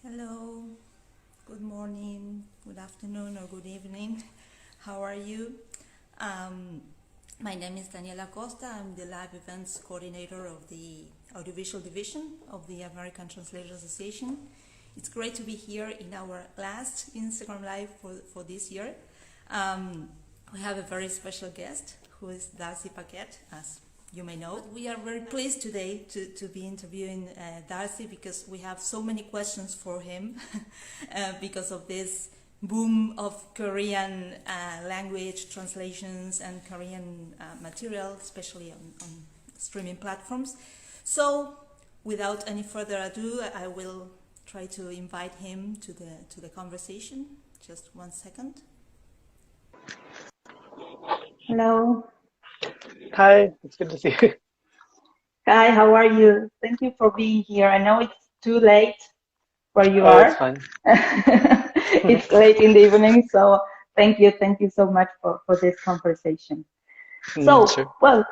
Hello, good morning, good afternoon, or good evening. How are you? Um, my name is Daniela Costa. I'm the live events coordinator of the audiovisual division of the American Translators Association. It's great to be here in our last Instagram Live for this year. We have a very special guest who is Darcy Paquet, as you may know. But we are very pleased today to be interviewing Darcy because we have so many questions for him because of this boom of Korean language translations and Korean material, especially on streaming platforms. So, without any further ado, I will try to invite him to the conversation. Just one second. Hello. Hi, it's good to see you. Hi, how are you? Thank you for being here. I know it's too late where you Oh, it's are. fine. It's late in the evening, so thank you so much for this conversation. So, Sure. well,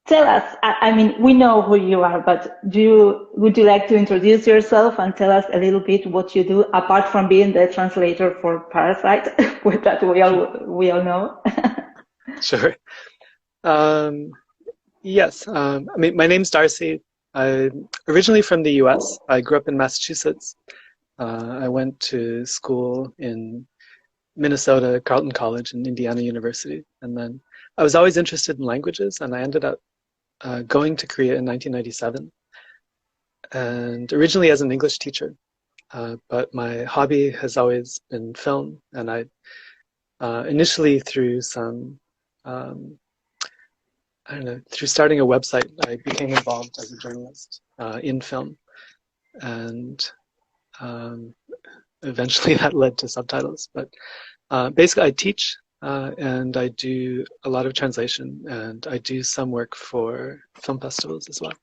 tell us, I mean, we know who you are, but would you like to introduce yourself and tell us a little bit what you do apart from being the translator for Parasite, with that we all know? Sure. Um, yes, I mean, my name's Darcy. I'm originally from the US. I grew up in Massachusetts. I went to school in Minnesota, Carleton College, and Indiana University. And then I was always interested in languages, and I ended up going to Korea in 1997, and originally as an English teacher. But my hobby has always been film, and I initially through some I don't know, through starting a website, I became involved as a journalist in film, and um, eventually that led to subtitles. But basically, I teach and I do a lot of translation, and I do some work for film festivals as well.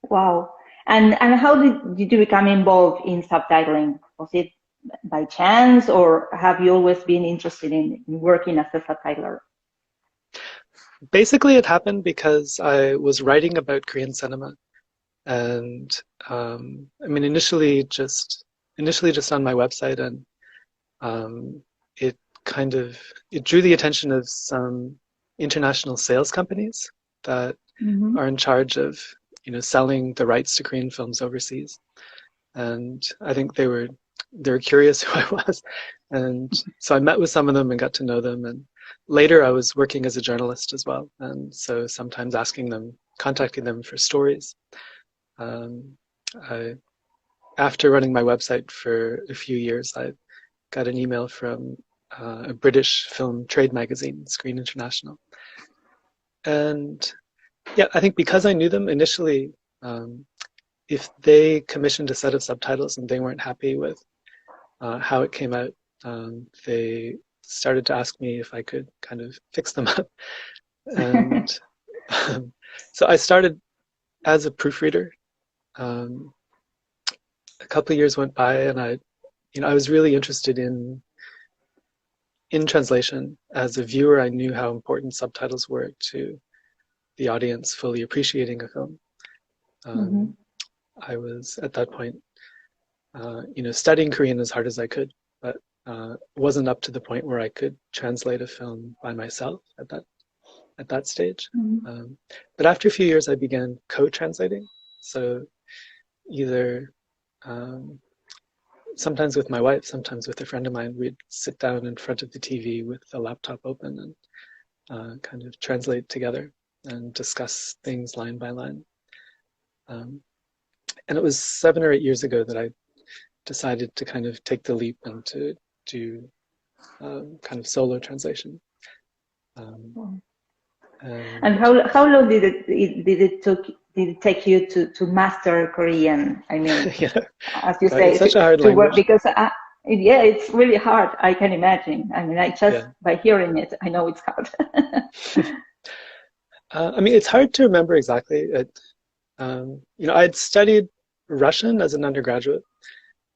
Wow. And how did you become involved in subtitling? Was it by chance, or have you always been interested in working as a subtitler? Basically, it happened because I was writing about Korean cinema, and I mean, initially just on my website, and um, it it drew the attention of some international sales companies that Hmm. are in charge of selling the rights to Korean films overseas, and I think they were curious who I was, and so I met with some of them and got to know them, and later I was working as a journalist as well, and so sometimes contacting them for stories. um, I, After running my website for a few years, I got an email from a British film trade magazine, Screen International. And yeah, I think because I knew them initially, um, if they commissioned a set of subtitles and they weren't happy with how it came out, they started to ask me if I could kind of fix them up. And um, so I started as a proofreader. Um, a couple of years went by, and I was really interested in translation. As a viewer, I knew how important subtitles were to the audience fully appreciating a film. Hmm. Um, I was at that point, studying Korean as hard as I could, but wasn't up to the point where I could translate a film by myself at that stage. Hmm. But after a few years, I began co-translating. So either um, sometimes with my wife, sometimes with a friend of mine, we'd sit down in front of the TV with the laptop open and kind of translate together and discuss things line by line. Um, and it was 7 or 8 years ago that I decided to kind of take the leap and to do kind of solo translation. Um, And and how long did it take you to master Korean? I mean, yeah, as you God, it's say, such a hard to work, language. because yeah, it's really hard. I can imagine. I mean, I just Yeah. by hearing it, I know it's hard. I mean, it's hard to remember exactly. I'd studied Russian as an undergraduate,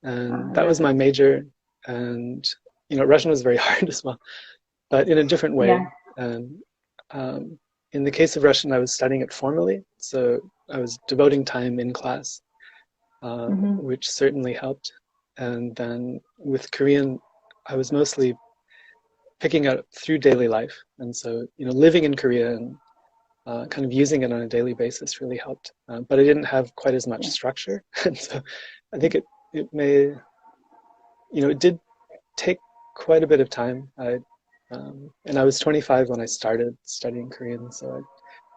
and that was Right. my major. And Russian was very hard as well, but in a different way. Yeah. And in the case of Russian, I was studying it formally, so I was devoting time in class which certainly helped. And then with Korean, I was mostly picking up through daily life. And so, living in Korea and kind of using it on a daily basis really helped. But I didn't have quite as much structure. And so I think it may, it did take quite a bit of time. And I was 25 when I started studying Korean, so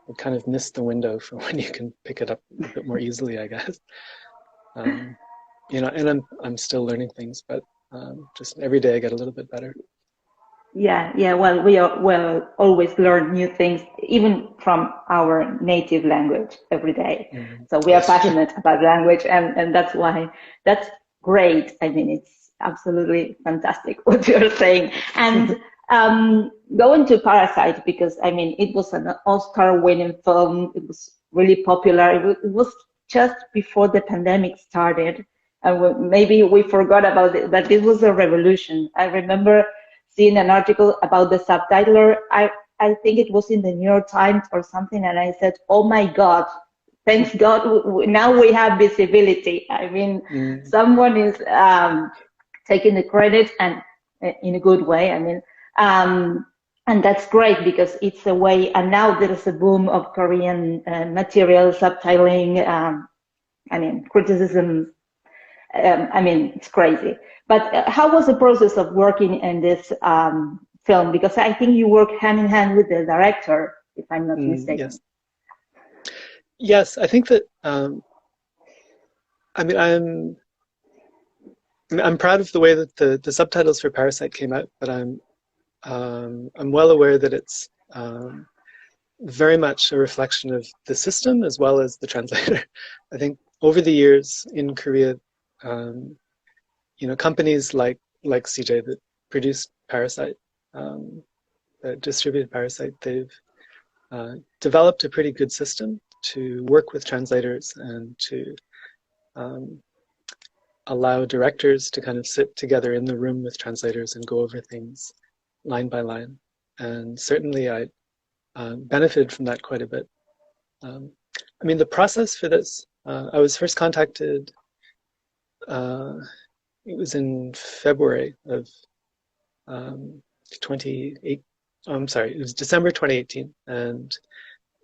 I kind of missed the window for when you can pick it up a bit more easily, I guess. And I'm still learning things, but just every day I get a little bit better. Yeah. Well, will always learn new things, even from our native language every day. So we are passionate about language, and that's great. I mean, it's absolutely fantastic what you're saying. And going to Parasite, because I mean, it was an Oscar-winning film. It was really popular. It was just before the pandemic started, and maybe we forgot about it, but it was a revolution. I remember seeing an article about the subtitler. I think it was in the New York Times or something, and I said, "Oh my God, thanks God, now we have visibility." I mean, someone is taking the credit, and in a good way. I mean, and that's great because it's a way. And now there is a boom of Korean material subtitling. I mean, criticism. I mean, it's crazy. But how was the process of working in this film? Because I think you work hand in hand with the director, if I'm not mistaken. Yes, I think that. I mean, I'm proud of the way that the subtitles for Parasite came out, but I'm well aware that it's very much a reflection of the system as well as the translator. I think over the years in Korea, companies like CJ that produced Parasite, that distributed Parasite, they've developed a pretty good system to work with translators and to allow directors to kind of sit together in the room with translators and go over things line by line. And certainly I benefited from that quite a bit. I mean, the process for this, I was first contacted, it was in February of 28, I'm sorry, it was December 2018. And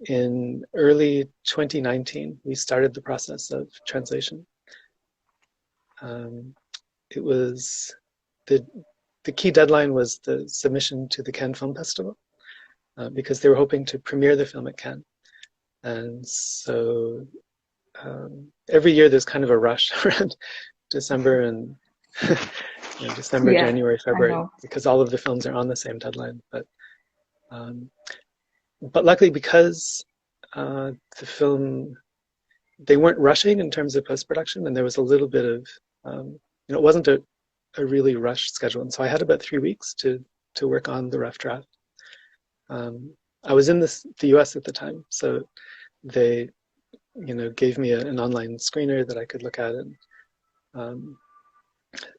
in early 2019, we started the process of translation. It was, the key deadline was the submission to the Cannes Film Festival, because they were hoping to premiere the film at Cannes. And so every year there's kind of a rush around December and December, January, February, because all of the films are on the same deadline. But luckily, because the film, they weren't rushing in terms of post-production, and there was a little bit of, it wasn't a really rushed schedule. And so I had about 3 weeks to work on the rough draft. I was in the US at the time, so they, gave me an online screener that I could look at, and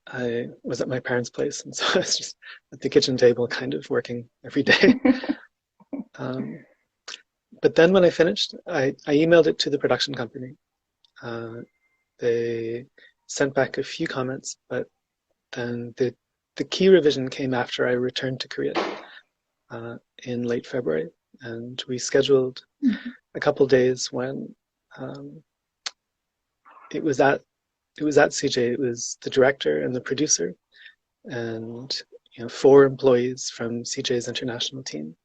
I was at my parents' place, and so I was just at the kitchen table kind of working every day. But then when I finished, I emailed it to the production company. They sent back a few comments, but then the key revision came after I returned to Korea in late February, and we scheduled a couple days when it was at CJ. It was the director and the producer, and 4 employees from CJ's international team,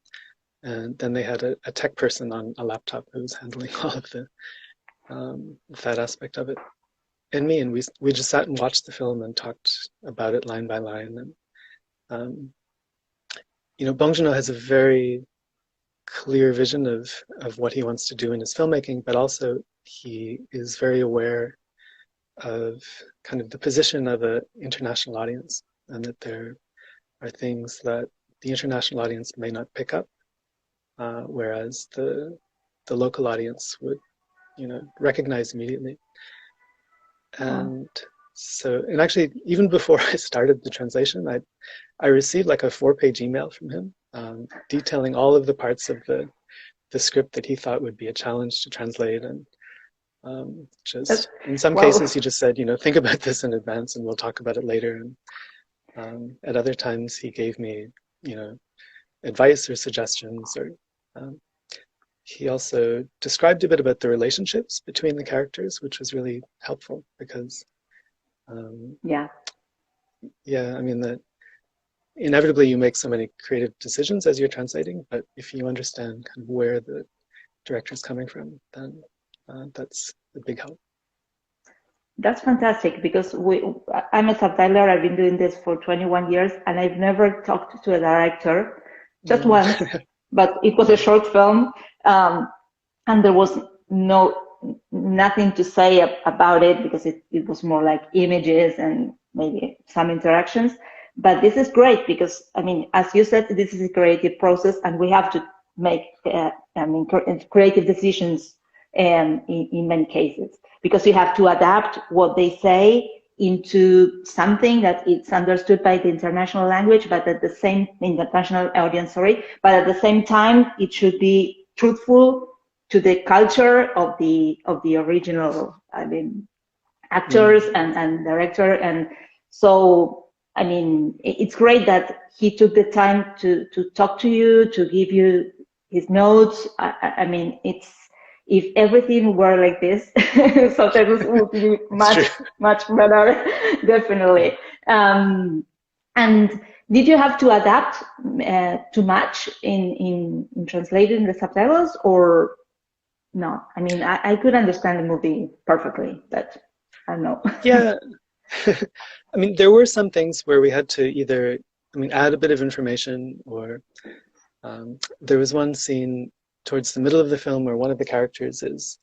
and then they had a tech person on a laptop who was handling all of that aspect of it, and me, and we just sat and watched the film and talked about it line by line. And Bong Joon-ho has a very clear vision of what he wants to do in his filmmaking, but also he is very aware of kind of the position of an international audience, and that there are things that the international audience may not pick up, whereas the local audience would, recognize immediately. And so, and actually, even before I started the translation, I received like a 4-page email from him, detailing all of the parts of the script that he thought would be a challenge to translate, and Just in some Wow. cases, he just said, think about this in advance and we'll talk about it later. And at other times, he gave me, advice or suggestions. Or he also described a bit about the relationships between the characters, which was really helpful because, yeah, I mean, that inevitably you make so many creative decisions as you're translating, but if you understand kind of where the director's coming from, then that's a big help. That's fantastic because I'm a subtitler. I've been doing this for 21 years and I've never talked to a director, just once, but it was a short film, and there was nothing to say about it because it was more like images and maybe some interactions. But this is great because, I mean, as you said, this is a creative process and we have to make creative decisions in many cases, because you have to adapt what they say into something that it's understood by the international language, but at the same international audience, but at the same time, it should be truthful to the culture of the original, actors and director. And so, I mean, it's great that he took the time to talk to you, to give you his notes. I mean, if everything were like this, subtitles would be much better, definitely. And did you have to adapt too much in translating the subtitles, or no? I mean, I could understand the movie perfectly, but I don't know. Yeah. I mean, there were some things where we had to either, add a bit of information, or there was one scene towards the middle of the film where one of the characters is,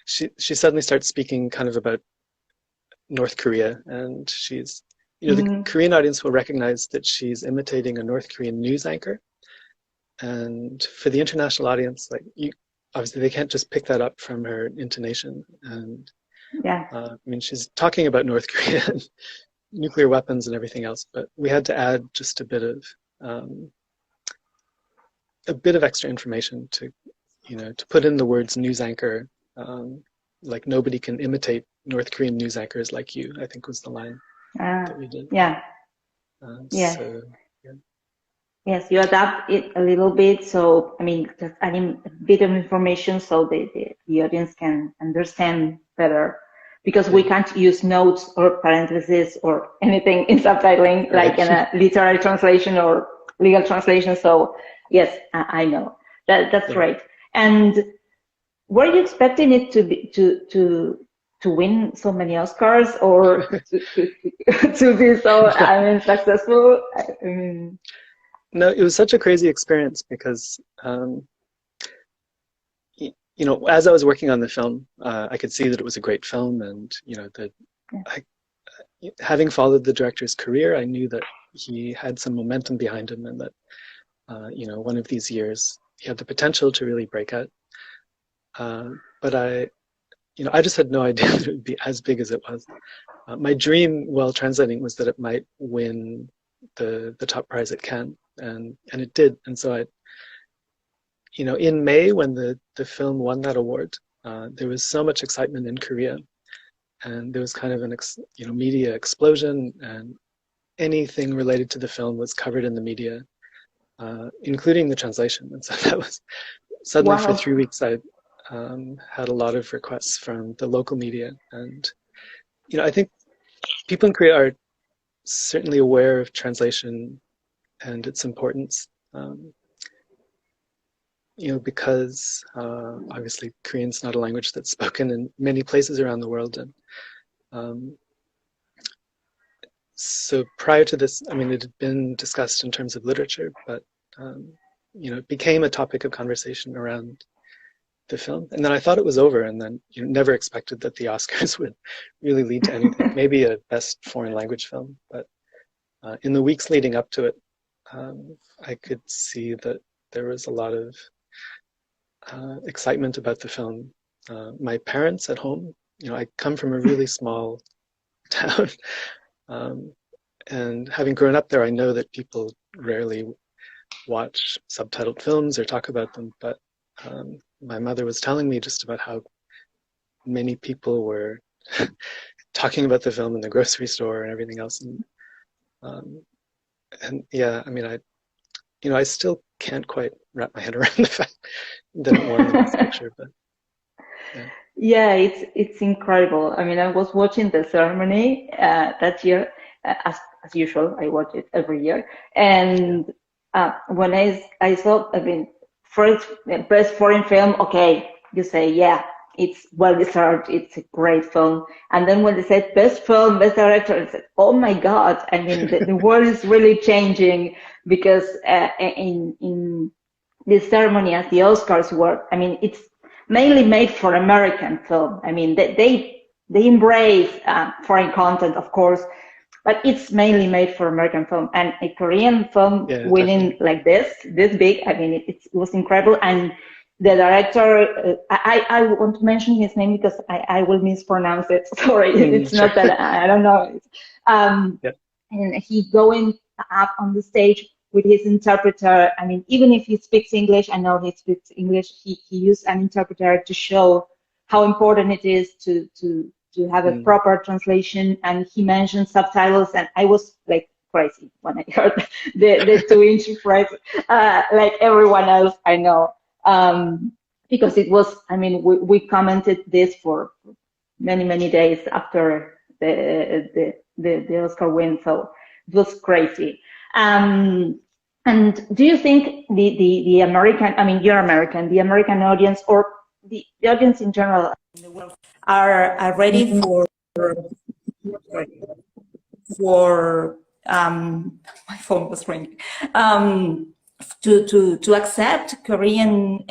she suddenly starts speaking kind of about North Korea, and she's, the Korean audience will recognize that she's imitating a North Korean news anchor. And for the international audience, obviously they can't just pick that up from her intonation. And yeah, she's talking about North Korea and nuclear weapons and everything else, but we had to add just a bit of extra information to put in the words news anchor, like nobody can imitate North Korean news anchors like you, I think was the line that we did. Yeah. Yes. So, yes, you adapt it a little bit. So, just adding a bit of information so the audience can understand better, because we can't use notes or parentheses or anything in subtitling, like in a literary translation or legal translation. So, yes, I know that's great. And were you expecting it to win so many Oscars, or to be so successful? No, it was such a crazy experience because, as I was working on the film, I could see that it was a great film, and having followed the director's career, I knew that he had some momentum behind him, and that one of these years he had the potential to really break out. But I just had no idea that it would be as big as it was. My dream while translating was that it might win the top prize at Cannes, and it did. And so in May, when the film won that award, there was so much excitement in Korea, and there was kind of an media explosion, and anything related to the film was covered in the media, including the translation. And so that was suddenly for 3 weeks I had a lot of requests from the local media, and I think people in Korea are certainly aware of translation and its importance, because obviously Korean's not a language that's spoken in many places around the world. And so prior to this, it had been discussed in terms of literature, but it became a topic of conversation around the film. And then I thought it was over, and then never expected that the Oscars would really lead to anything, maybe a best foreign language film. But in the weeks leading up to it, I could see that there was a lot of excitement about the film. My parents at home, I come from a really small town, and having grown up there, I know that people rarely watch subtitled films or talk about them, but my mother was telling me just about how many people were talking about the film in the grocery store and everything else. And yeah, I mean, I still can't quite wrap my head around the fact that it won the Best Picture, but yeah. Yeah, it's incredible. I mean, I was watching the ceremony that year, as usual. I watch it every year, and when I saw, I mean, first best foreign film, okay, you say, yeah, it's well deserved. It's a great film. And then when they said best film, best director, I said, oh my God! I mean, the world is really changing because in this ceremony, as the Oscars were, I mean, it's mainly made for American film. I mean, they embrace foreign content, of course, but it's mainly made for American film. And a Korean film winning like this big, I mean, it was incredible. And the director, I want to mention his name because I will mispronounce it. Sorry, it's not that I don't know. And he going up on the stage with his interpreter. I mean, even if he speaks English, I know he speaks English, he used an interpreter to show how important it is to have a proper translation. And he mentioned subtitles, and I was like crazy when I heard the two-inch phrase, like everyone else I know. Because it was, I mean, we commented this for many days after the Oscar win, so it was crazy. And do you think the American, I mean, you're American, the American audience or the audience in general in the world are ready for my phone was ringing, to accept Korean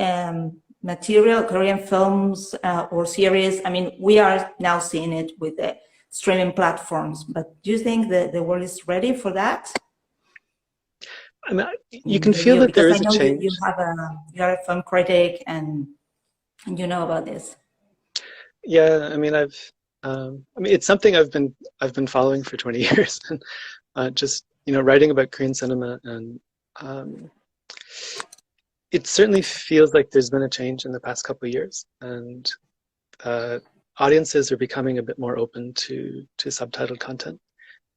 material, Korean films or series? I mean, we are now seeing it with the streaming platforms, but do you think that the world is ready for that? I mean, you can feel that there is a change. You're a film critic and you know about this. Yeah, I mean, it's something I've been following for 20 years, and just writing about Korean cinema, and it certainly feels like there's been a change in the past couple of years, and audiences are becoming a bit more open to subtitled content.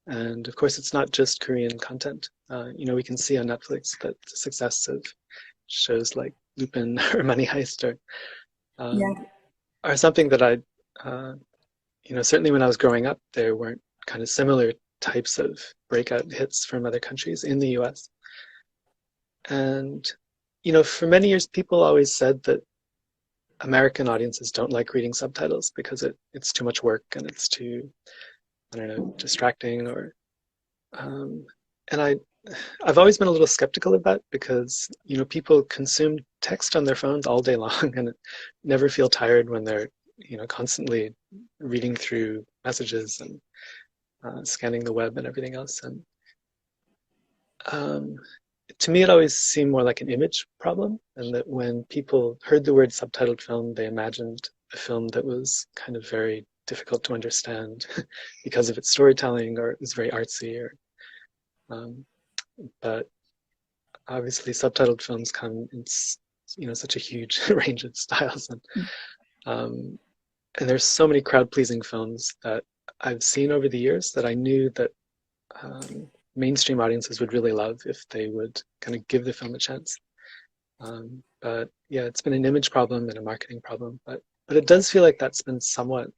And of course, it's not just Korean content. We can see on Netflix that the success of shows like Lupin or Money Heist are something that I, certainly when I was growing up, there weren't kind of similar types of breakout hits from other countries in the US. And, for many years, people always said that American audiences don't like reading subtitles because it's too much work and it's too, I don't know, distracting, or and I've always been a little skeptical of that because people consume text on their phones all day long and never feel tired when they're constantly reading through messages and scanning the web and everything else. And to me, it always seemed more like an image problem, and that when people heard the word subtitled film, they imagined a film that was kind of very difficult to understand because of its storytelling, or it was very artsy, or but obviously subtitled films come in such a huge range of styles, and there's so many crowd-pleasing films that I've seen over the years that I knew that mainstream audiences would really love if they would kind of give the film a chance. But yeah, it's been an image problem and a marketing problem, but it does feel like that's been somewhat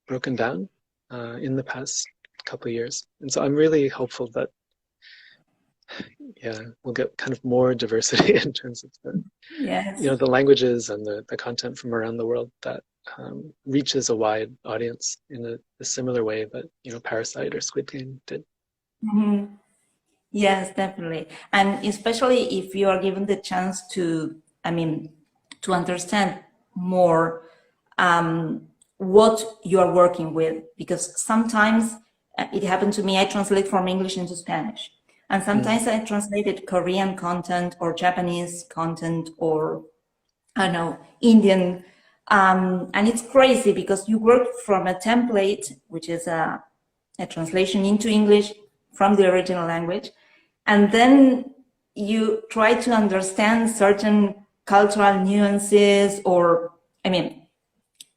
broken down in the past couple of years. And so I'm really hopeful that we'll get kind of more diversity in terms of the languages and the content from around the world that reaches a wide audience in a similar way that Parasite or Squid Game did. Mm-hmm. Yes, definitely. And especially if you are given the chance to understand more what you are working with, because sometimes it happened to me, I translate from English into Spanish, and sometimes I translated Korean content or Japanese content or I don't know, Indian, and it's crazy because you work from a template, which is a translation into English from the original language, and then you try to understand certain cultural nuances, or, I mean,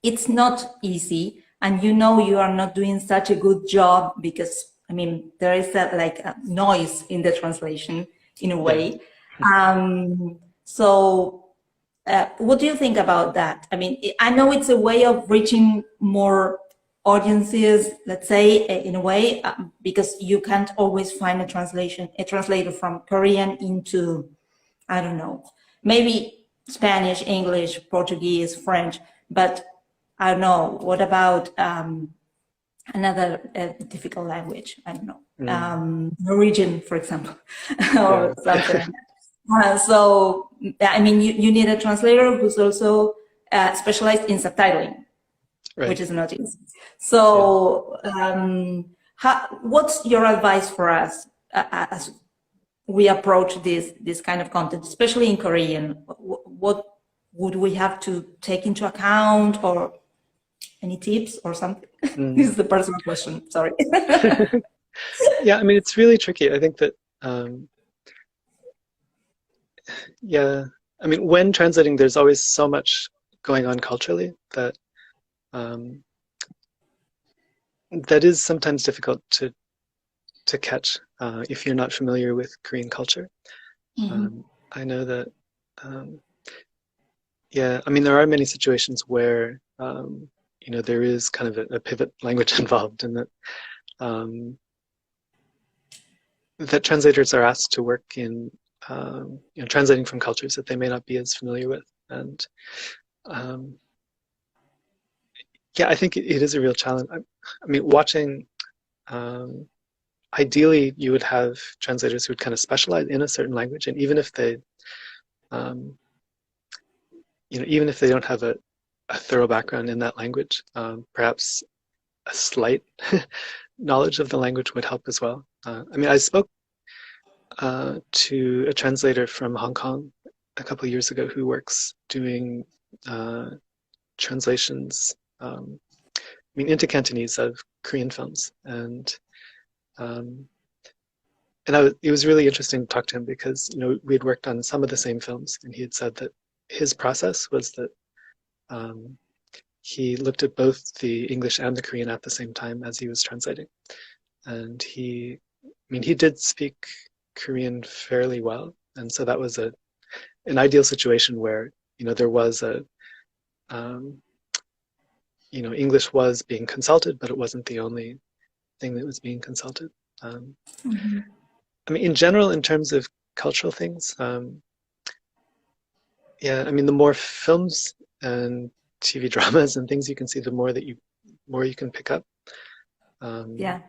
it's not easy, and you know you are not doing such a good job because, I mean, there is a noise in the translation in a way. So what do you think about that? I mean, I know it's a way of reaching more audiences, let's say, in a way, because you can't always find a translator from Korean into, I don't know, maybe Spanish, English, Portuguese, French, but I don't know, what about another difficult language? I don't know, Norwegian, for example, or something like that. So, I mean, you need a translator who's also specialized in subtitling, which is not easy. So, what's your advice for us as we approach this kind of content, especially in Korean? What would we have to take into account, or any tips or something? This is the personal question, sorry. Yeah, I mean, it's really tricky. I think that, yeah, I mean, when translating, there's always so much going on culturally that that is sometimes difficult to catch if you're not familiar with Korean culture. I know that, yeah, I mean, there are many situations where you know, there is kind of a pivot language involved, and that that translators are asked to work in you know, translating from cultures that they may not be as familiar with, and yeah, I think it is a real challenge. I mean, watching, ideally, you would have translators who would kind of specialize in a certain language, and even if they, you know, even if they don't have a thorough background in that language, perhaps a slight knowledge of the language would help as well. I mean, I spoke to a translator from Hong Kong a couple of years ago who works doing translations, I mean, into Cantonese of Korean films, and it was really interesting to talk to him because, you know, we had worked on some of the same films, and he had said that his process was that he looked at both the English and the Korean at the same time as he was translating, and I mean, he did speak Korean fairly well, and so that was an ideal situation where, you know, there was you know, English was being consulted, but it wasn't the only thing that was being consulted. I mean, in general, in terms of cultural things, yeah, I mean, the more films and TV dramas and things you can see, the more you can pick up. Yeah.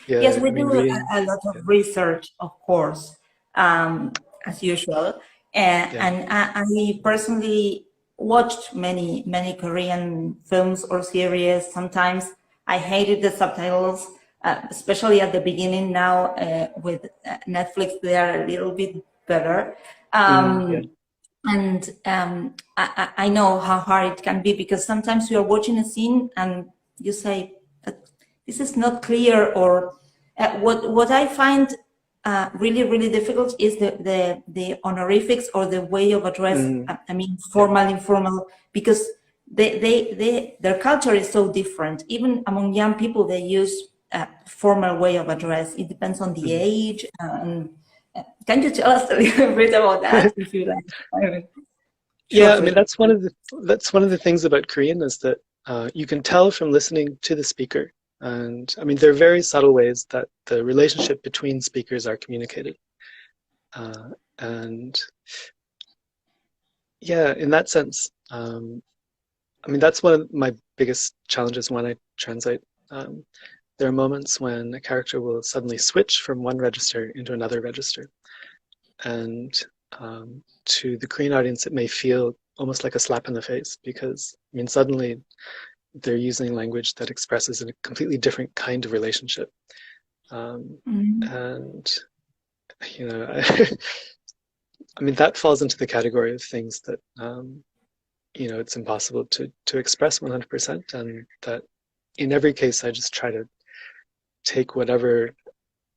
Yeah, yes, we I mean, do a lot of research, of course, as usual. And I personally watched many Korean films or series. Sometimes I hated the subtitles, especially at the beginning. Now with Netflix, they are a little bit better. And I know how hard it can be, because sometimes you are watching a scene and you say, this is not clear, or what I find really difficult is the honorifics, or the way of address. I mean, formal, informal, because their culture is so different. Even among young people, they use a formal way of address. It depends on the age. Can you tell us a little bit about that, if you like? Yeah, I mean, that's one of the things about Korean, is that you can tell from listening to the speaker. And I mean, there are very subtle ways that the relationship between speakers are communicated. And yeah, in that sense, I mean, that's one of my biggest challenges when I translate. There are moments when a character will suddenly switch from one register into another register. And to the Korean audience, it may feel almost like a slap in the face, because, I mean, suddenly they're using language that expresses a completely different kind of relationship. And, you know, I mean, that falls into the category of things that, you know, it's impossible to express 100%. And that in every case, I just try to take whatever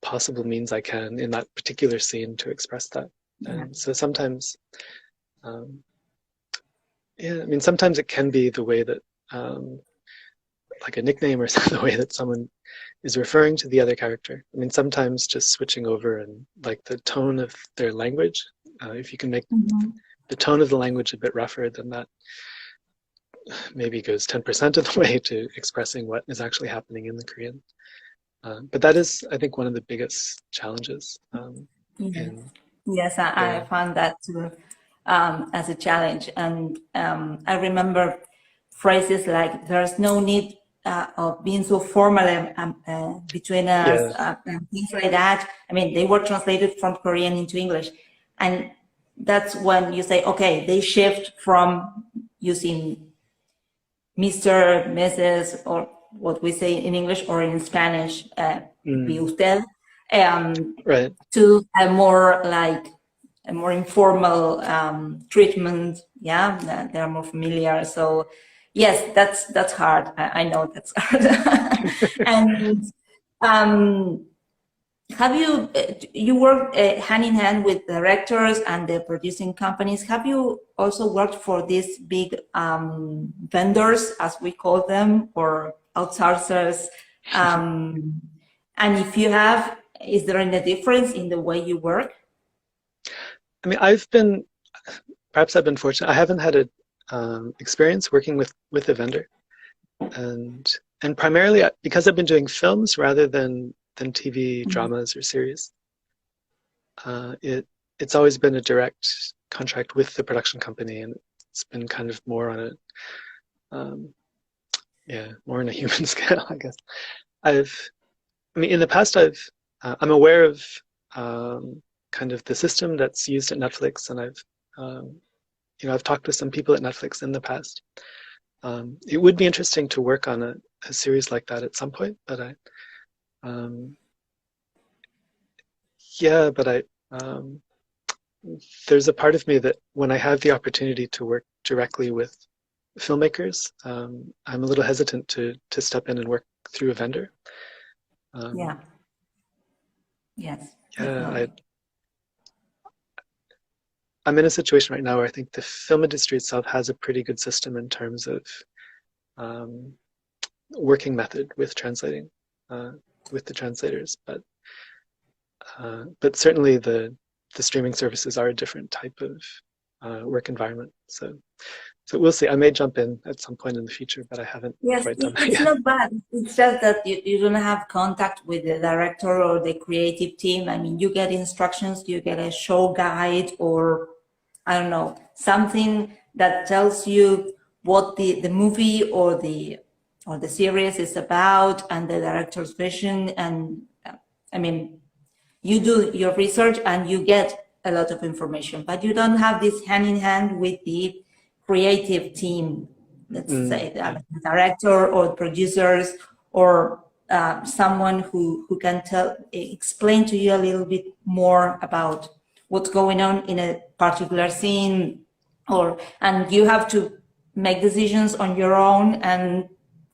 possible means I can in that particular scene to express that. And so sometimes, Yeah, I mean, sometimes it can be the way that, like a nickname or the way that someone is referring to the other character. I mean, sometimes just switching over and like the tone of their language, if you can make the tone of the language a bit rougher, then that maybe goes 10% of the way to expressing what is actually happening in the Korean. But that is, I think, one of the biggest challenges. Yes, I found that too, as a challenge. And I remember phrases like, there's no need of being so formal between us, and things like that. I mean, they were translated from Korean into English. And that's when you say, okay, they shift from using Mr., Mrs., or what we say in English or in Spanish, be usted, right. to a more informal treatment. Yeah, they are more familiar. So yes, that's hard. I know that's hard. And have you worked hand in hand with directors and the producing companies? Have you also worked for these big vendors, as we call them, or outsourcers? And if you have, is there any difference in the way you work? I mean, perhaps I've been fortunate. I haven't had a experience working with a vendor, and primarily because I've been doing films rather than TV dramas or series. It's always been a direct contract with the production company, and it's been kind of more on a human scale, I guess. I mean, in the past, I'm aware of kind of the system that's used at Netflix, and I've talked to some people at Netflix in the past. It would be interesting to work on a series like that at some point, but there's a part of me that when I have the opportunity to work directly with filmmakers, I'm a little hesitant to step in and work through a vendor. Yes. Yeah, I'm in a situation right now where I think the film industry itself has a pretty good system in terms of working method with translating, with the translators, but certainly the streaming services are a different type of work environment. So we'll see. I may jump in at some point in the future, but I haven't quite done that yet. It's not bad. It's just that you don't have contact with the director or the creative team. I mean, you get instructions, you get a show guide, or I don't know, something that tells you what the movie or the series is about, and the director's vision. And I mean, you do your research and you get a lot of information, but you don't have this hand in hand with the creative team, let's say the director or producers, or someone who can explain to you a little bit more about what's going on in a particular scene, and you have to make decisions on your own. And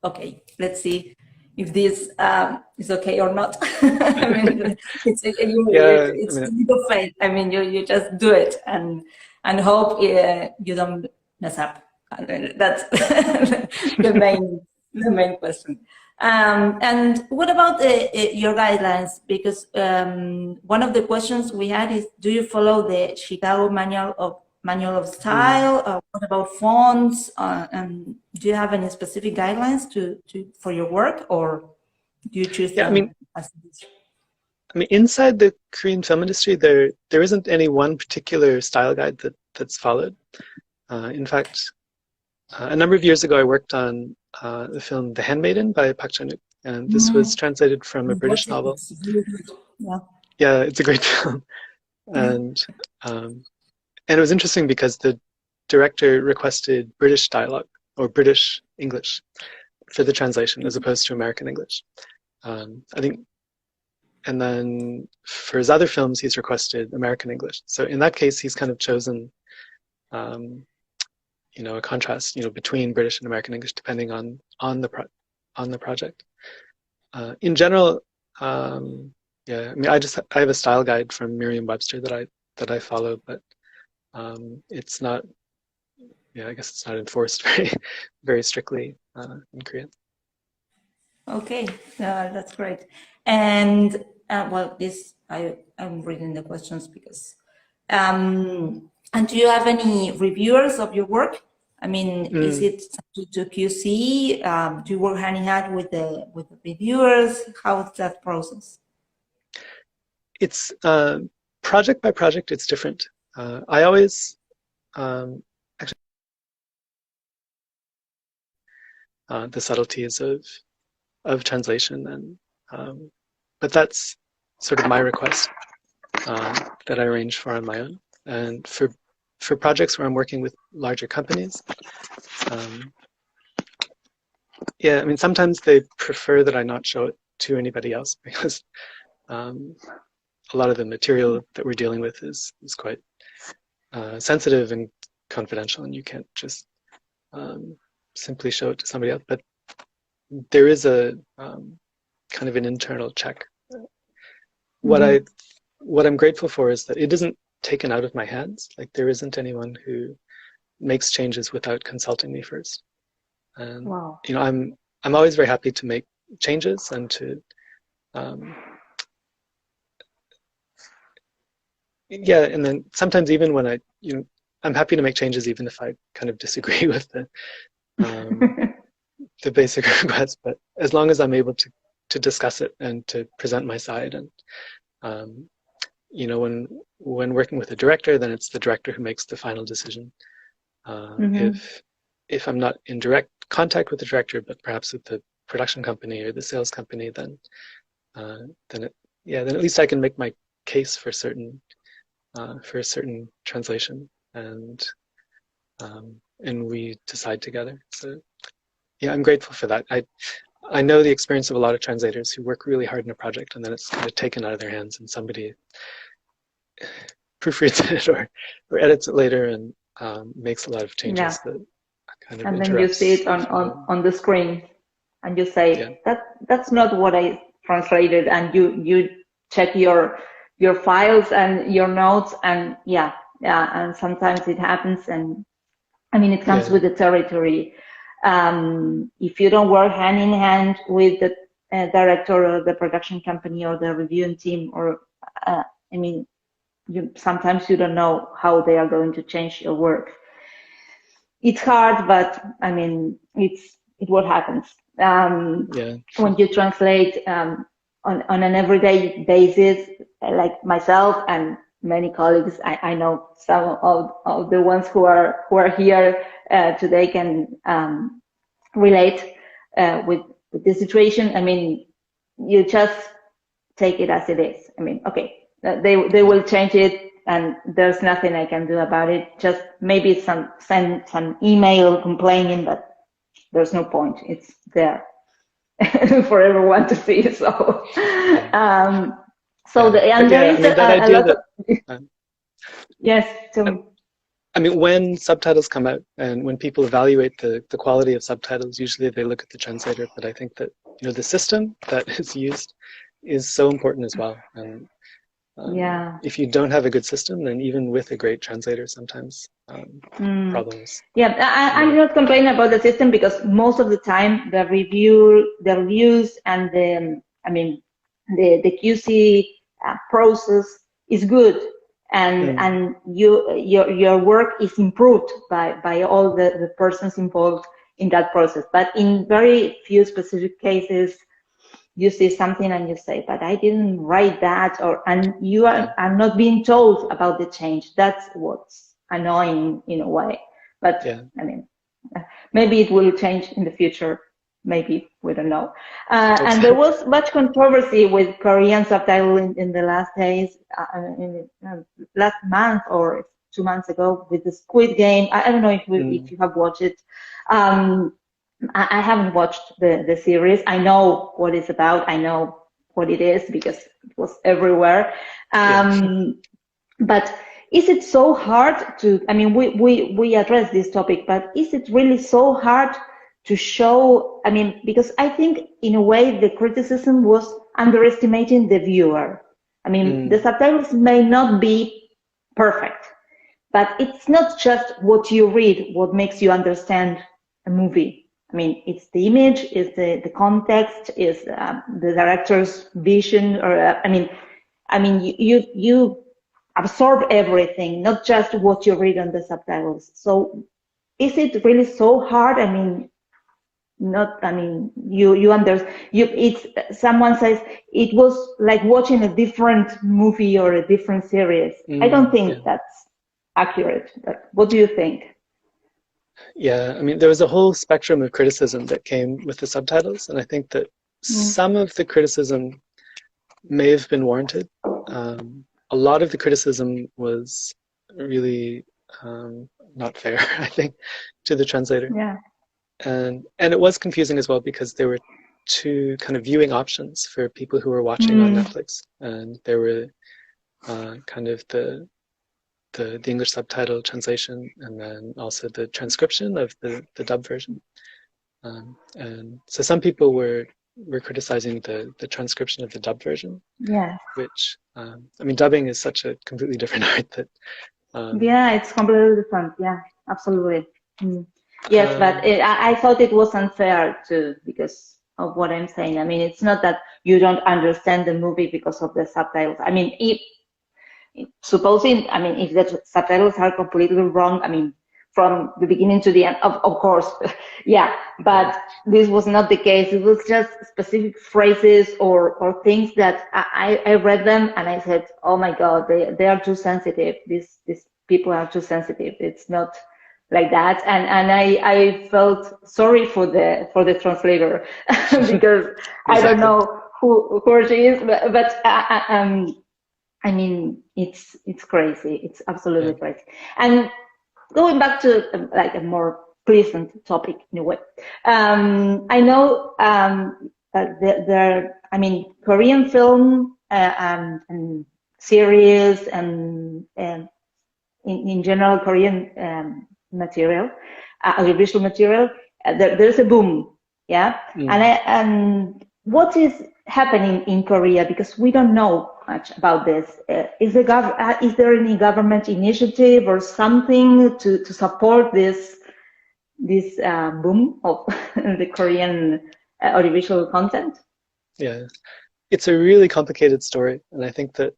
okay, let's see if this is okay or not. I mean, it's a leap of faith. I mean, you just do it and hope you don't mess up. That's the main question. And what about your guidelines? Because one of the questions we had is, do you follow the Chicago Manual of Style? What about fonts? And do you have any specific guidelines for your work, or do you choose them? I mean, inside the Korean film industry, there isn't any one particular style guide that's followed. In fact, a number of years ago, I worked on the film The Handmaiden by Park Chan-wook, and this was translated from a British novel. Yeah, it's a great film, and it was interesting because the director requested British dialogue or British English for the translation as opposed to American English. I think, and then for his other films, he's requested American English. So in that case, he's kind of chosen, a contrast, between British and American English, depending on the project. In general, I mean, I have a style guide from Merriam-Webster that I follow, but it's not, yeah, I guess it's not enforced very strictly in Korea. Okay, that's great. And well, this I'm reading the questions because. And do you have any reviewers of your work? I mean, is it to QC? Do you work hand in hand with the reviewers? How is that process? It's project by project. It's different. I always actually the subtleties of translation, and but that's sort of my request that I arrange for on my own. And for projects where I'm working with larger companies, yeah, I mean, sometimes they prefer that I not show it to anybody else because a lot of the material that we're dealing with is quite sensitive and confidential, and you can't just simply show it to somebody else. But there is a kind of an internal check. What I'm grateful for is that it isn't taken out of my hands. Like, there isn't anyone who makes changes without consulting me first. And wow. you know, I'm always very happy to make changes and to yeah, and then sometimes even when I'm happy to make changes even if I kind of disagree with the basic request. But as long as I'm able to discuss it and to present my side, and you know, when working with a director, then it's the director who makes the final decision. If I'm not in direct contact with the director, but perhaps with the production company or the sales company, then at least I can make my case for a certain translation, and we decide together. So yeah, I'm grateful for that. I know the experience of a lot of translators who work really hard in a project and then it's kind of taken out of their hands and somebody proofreads it or edits it later and makes a lot of changes that kind of and then you see it on the screen and you say that's not what I translated, and you check your files and your notes, and and sometimes it happens, and I mean, it comes with the territory. If you don't work hand in hand with the director or the production company or the reviewing team, or I mean, sometimes you don't know how they are going to change your work. It's hard, but I mean, it's what happens when you translate on an everyday basis, like myself and many colleagues. I know some of the ones who are here today can relate with the situation. I mean, you just take it as it is. I mean, okay, they will change it, and there's nothing I can do about it. Just maybe send some email complaining, but there's no point. It's there for everyone to see. So, there is a lot of yes. I mean, when subtitles come out and when people evaluate the quality of subtitles, usually they look at the translator. But I think that, you know, the system that is used is so important as well. And if you don't have a good system, then even with a great translator, sometimes problems. Yeah, I'm not complaining about the system, because most of the time the reviews and the QC process is good, and your work is improved by all the persons involved in that process. But in very few specific cases, you see something and you say, but I didn't write that, and you are not being told about the change. That's what's annoying in a way. But I mean, maybe it will change in the future. Maybe, we don't know. And there was much controversy with Korean subtitle in the last days, last month or 2 months ago, with the Squid Game. I don't know if you have watched it. I haven't watched the series. I know what it's about. I know what it is because it was everywhere. But is it so hard to, I mean, we address this topic, but is it really so hard to show, I mean, because I think in a way the criticism was underestimating the viewer. I mean, the subtitles may not be perfect, but it's not just what you read, what makes you understand a movie. I mean, it's the image, it's the context, is the director's vision, or I mean, you absorb everything, not just what you read on the subtitles. So, is it really so hard? I mean, not. I mean, it's someone says it was like watching a different movie or a different series. I don't think that's accurate. But what do you think? Yeah, I mean, there was a whole spectrum of criticism that came with the subtitles, and I think that some of the criticism may have been warranted. A lot of the criticism was really not fair, I think, to the translator. Yeah. And it was confusing as well because there were two kind of viewing options for people who were watching on Netflix, and there were kind of the English subtitle translation, and then also the transcription of the dub version. And so some people were criticizing the transcription of the dub version. Yeah. Which I mean, dubbing is such a completely different art that. Yeah, it's completely different. Yeah, absolutely. Yes, but I thought it was unfair too because of what I'm saying. I mean, it's not that you don't understand the movie because of the subtitles. I mean, supposing, I mean, if the subtitles are completely wrong, I mean, from the beginning to the end, of course, yeah, but this was not the case. It was just specific phrases or things that I read them and I said, oh my God, they are too sensitive. These people are too sensitive. It's not like that. And I felt sorry for the translator because I don't know who she is, but I mean, it's crazy. It's absolutely crazy. And going back to like a more pleasant topic in a way, I know I mean, Korean film and series and in general Korean material, audiovisual material, there's a boom, yeah. And what is happening in Korea, because we don't know much about this. Is there any government initiative or something to support this boom of the Korean audiovisual content? Yeah, it's a really complicated story, and I think that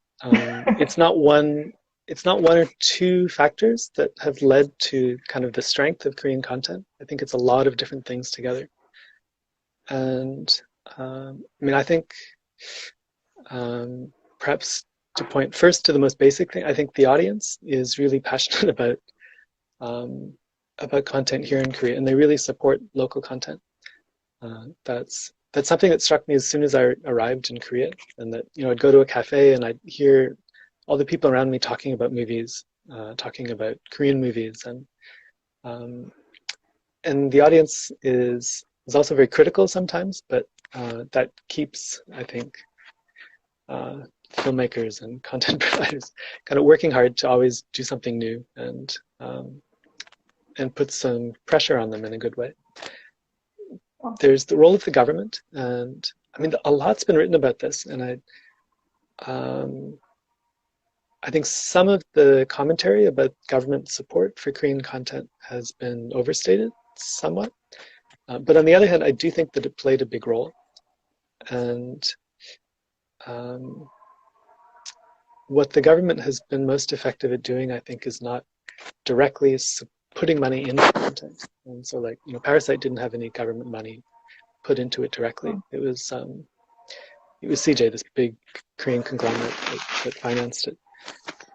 it's not one or two factors that have led to kind of the strength of Korean content. I think it's a lot of different things together. And I mean, I think perhaps to point first to the most basic thing, I think the audience is really passionate about content here in Korea, and they really support local content. That's something that struck me as soon as I arrived in Korea, and that, you know, I'd go to a cafe and I'd hear all the people around me talking about movies, talking about Korean movies, and the audience is also very critical sometimes, but that keeps, I think, filmmakers and content providers kind of working hard to always do something new and put some pressure on them in a good way. There's the role of the government, and I mean, a lot's been written about this, and I think some of the commentary about government support for Korean content has been overstated somewhat. But on the other hand, I do think that it played a big role. And what the government has been most effective at doing, I think, is not directly putting money into content. And so, like, you know, Parasite didn't have any government money put into it directly. It was CJ, this big Korean conglomerate that financed it.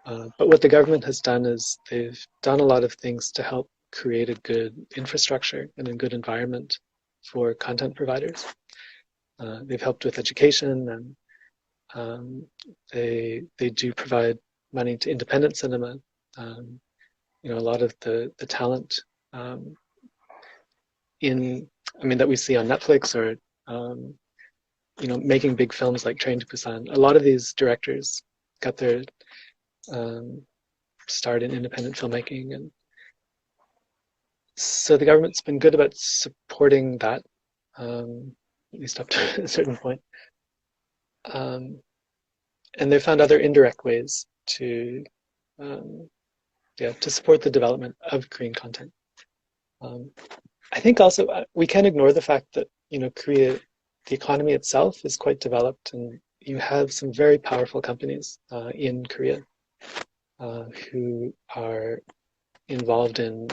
But what the government has done is they've done a lot of things to help create a good infrastructure and a good environment for content providers. They've helped with education, and they do provide money to independent cinema. You know, a lot of the talent that we see on Netflix, or you know, making big films like Train to Busan. A lot of these directors got their start in independent filmmaking, and so the government's been good about supporting that, at least up to a certain point. And they've found other indirect ways to to support the development of Korean content. I think also we can't ignore the fact that Korea, the economy itself is quite developed, and you have some very powerful companies in Korea who are involved in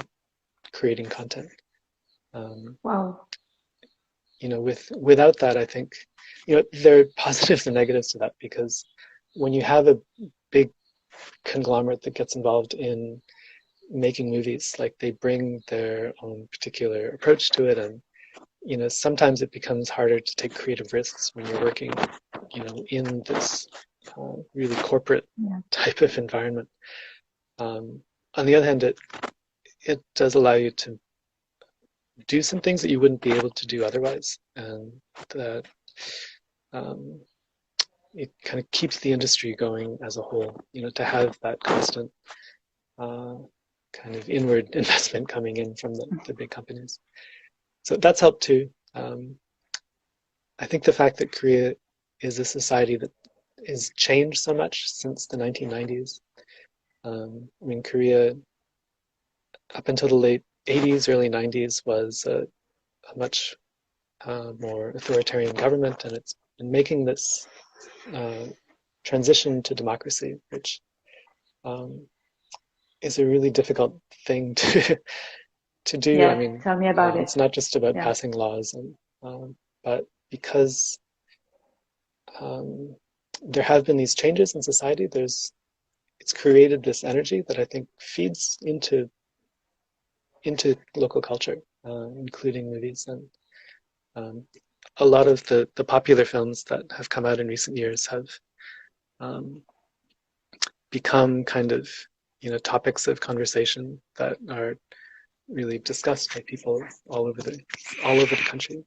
creating content. Wow. Without that, I think there are positives and negatives to that, because when you have a big conglomerate that gets involved in making movies, like they bring their own particular approach to it, and sometimes it becomes harder to take creative risks when you're working in this really corporate type of environment. On the other hand, it does allow you to do some things that you wouldn't be able to do otherwise, and that it kind of keeps the industry going as a whole, to have that constant kind of inward investment coming in from the big companies. So that's helped too. I think the fact that Korea is a society that has changed so much since the 1990s. Korea, up until the late 80s, early 90s, was a much more authoritarian government, and it's been making this transition to democracy, which is a really difficult thing to do. Yeah, tell me about it. It's not just about passing laws, but because there have been these changes in society, it's created this energy that I think feeds into local culture, including movies. And a lot of the popular films that have come out in recent years have become kind of topics of conversation that are really discussed by people all over the country.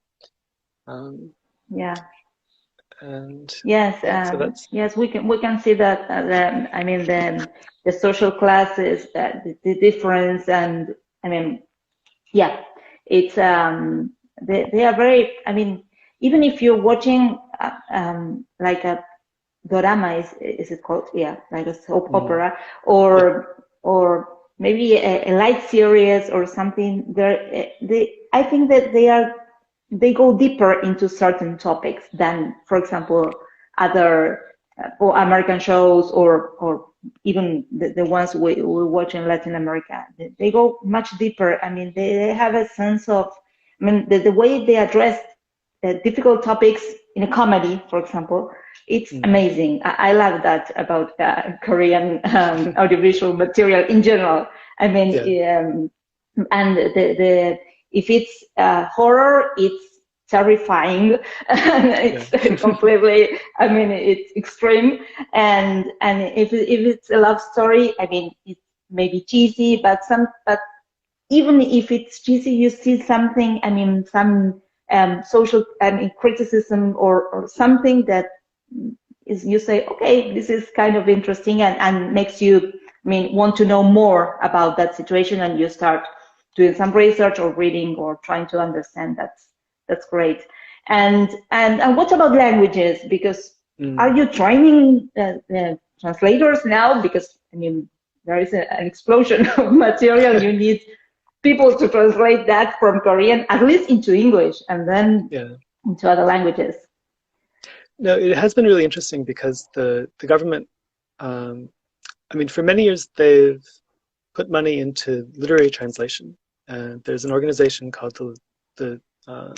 And yes, yes, we can see that. The social classes, the difference, and it's they are very. Even if you're watching like a dorama, is it called? Yeah, like a soap opera, or maybe a light series or something. I think that they go deeper into certain topics than, for example, other or American shows or even the ones we watch in Latin America. They go much deeper. They have a sense of, the way they address difficult topics in a comedy, for example, it's amazing. I love that about Korean audiovisual material in general. And if it's horror, it's terrifying. It's completely, it's extreme. And if it's a love story, it's maybe cheesy, but even if it's cheesy, you see something, some social criticism or something that is, you say, okay, this is kind of interesting, and makes you want to know more about that situation, and you start doing some research or reading or trying to understand. That's great. And what about languages? Because are you training translators now? Because there is an explosion of material. You need people to translate that from Korean at least into English, and then into other languages. No, it has been really interesting because the government, for many years they've put money into literary translation. And there's an organization called the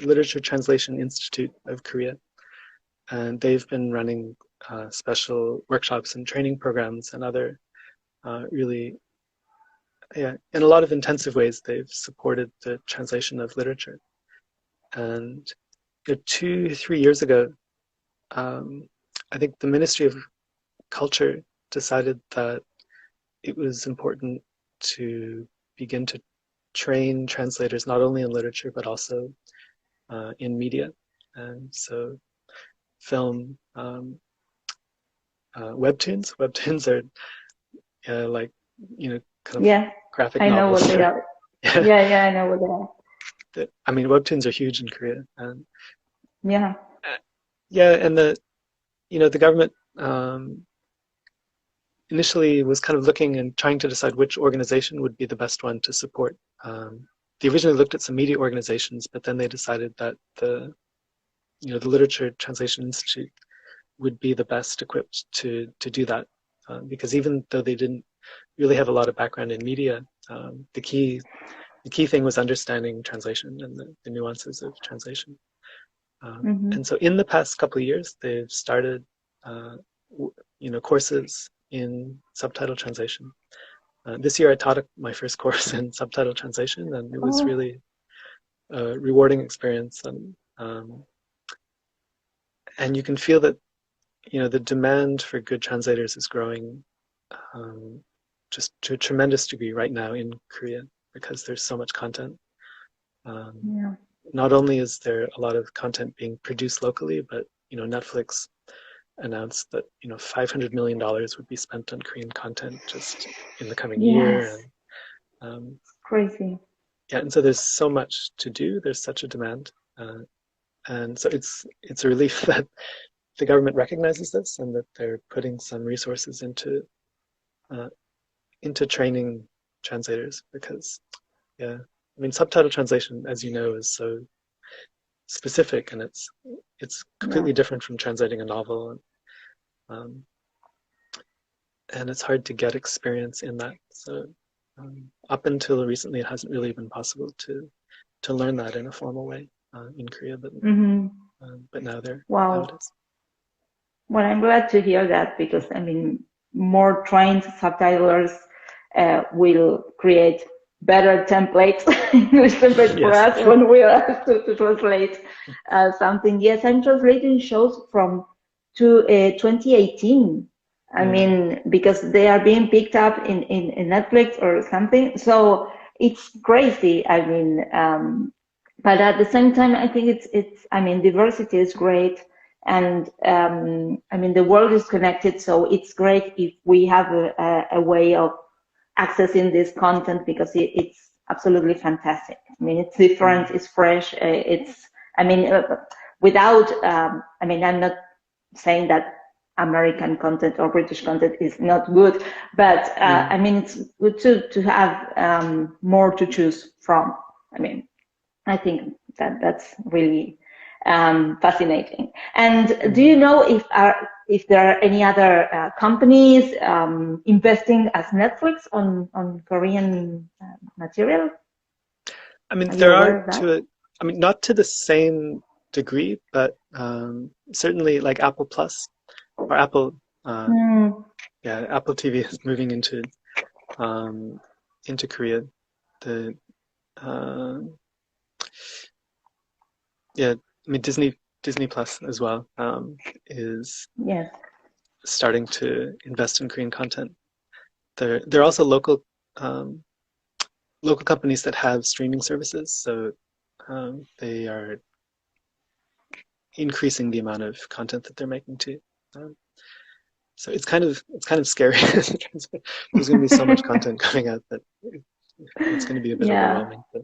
Literature Translation Institute of Korea, and they've been running special workshops and training programs and other really, in a lot of intensive ways, they've supported the translation of literature. And 2-3 years ago, I think the Ministry of Culture decided that it was important to begin to train translators not only in literature but also in media. And so film, webtoons are like kind of graphic novels. I know what they are. I know what they are. Webtoons are huge in Korea, and and the government initially was kind of looking and trying to decide which organization would be the best one to support. They originally looked at some media organizations, but then they decided that the Literature Translation Institute would be the best equipped to do that, because even though they didn't really have a lot of background in media, the key thing was understanding translation and the nuances of translation. And so in the past couple of years, they've started courses in subtitle translation. This year I taught my first course in subtitle translation, and it was really a rewarding experience. And you can feel that the demand for good translators is growing just to a tremendous degree right now in Korea, because there's so much content. Not only is there a lot of content being produced locally, but Netflix announced that $500 million would be spent on Korean content just in the coming year. And, crazy. Yeah, and so there's so much to do. There's such a demand, and so it's a relief that the government recognizes this and that they're putting some resources into training translators, because subtitle translation, as you know, is so specific, and it's completely different from translating a novel, and it's hard to get experience in that. So up until recently, it hasn't really been possible to learn that in a formal way in Korea, but now there. Wow. Now it is. Well, I'm glad to hear that, because more trained subtitlers will create better templates, English templates for us when we are asked to translate something. Yes, I'm translating shows from 2018. Because they are being picked up in Netflix or something. So it's crazy. But at the same time, I think it's diversity is great. And the world is connected, so it's great if we have a way of accessing this content, because it's absolutely fantastic. It's different, it's fresh, without, I'm not saying that American content or British content is not good, but it's good to have more to choose from. I think that's really fascinating. And do you know if there are any other companies investing as Netflix on Korean material? There are not to the same degree, but certainly like Apple Plus or Apple. Apple TV is moving into Korea. Disney Plus as well is starting to invest in Korean content. There are also local companies that have streaming services, so they are increasing the amount of content that they're making too. So it's kind of scary. There's going to be so much content coming out that it's going to be a bit overwhelming. But.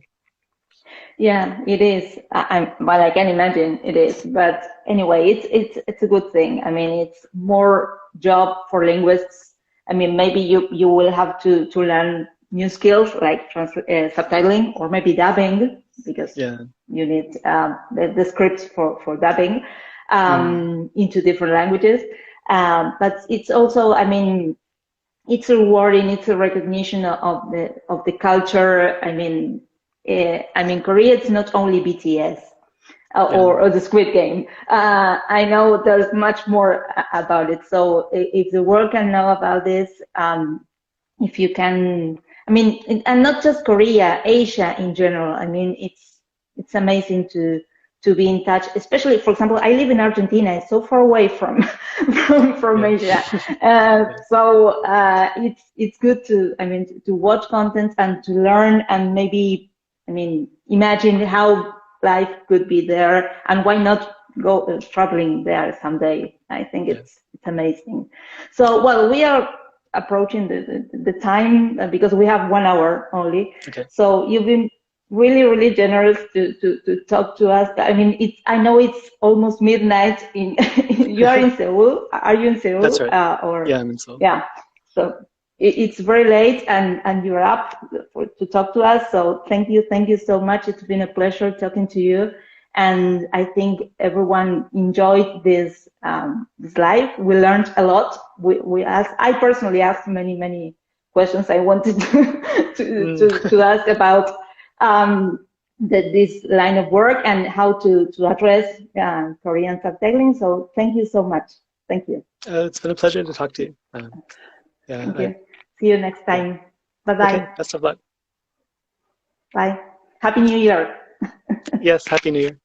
Yeah, it is. Well, I can imagine it is. But anyway, it's a good thing. It's more job for linguists. Maybe you will have to learn new skills like subtitling or maybe dubbing, because you need the scripts for dubbing into different languages. But it's also, it's rewarding. It's a recognition of the culture. Korea, it's not only BTS or the Squid Game. I know there's much more about it. So if the world can know about this, if you can, and not just Korea, Asia in general. It's amazing to be in touch. Especially, for example, I live in Argentina. It's so far away from Asia. So it's good to watch content and to learn, and maybe. Imagine how life could be there, and why not go traveling there someday? I think it's amazing. So, well, we are approaching the time because we have 1 hour only. Okay. So you've been really, really generous to talk to us. I know it's almost midnight. You are in Seoul. Are you in Seoul? That's right. I'm in Seoul. Yeah. So it's very late, and you're up to talk to us. So thank you so much. It's been a pleasure talking to you, and I think everyone enjoyed this live. We learned a lot. I personally asked many questions I wanted to ask about this line of work and how to address Korean subtitling. So thank you so much. Thank you. It's been a pleasure to talk to you. Yeah, thank you. See you next time. Yeah. Bye-bye. Okay, best of luck. Bye. Happy New Year. Yes, Happy New Year.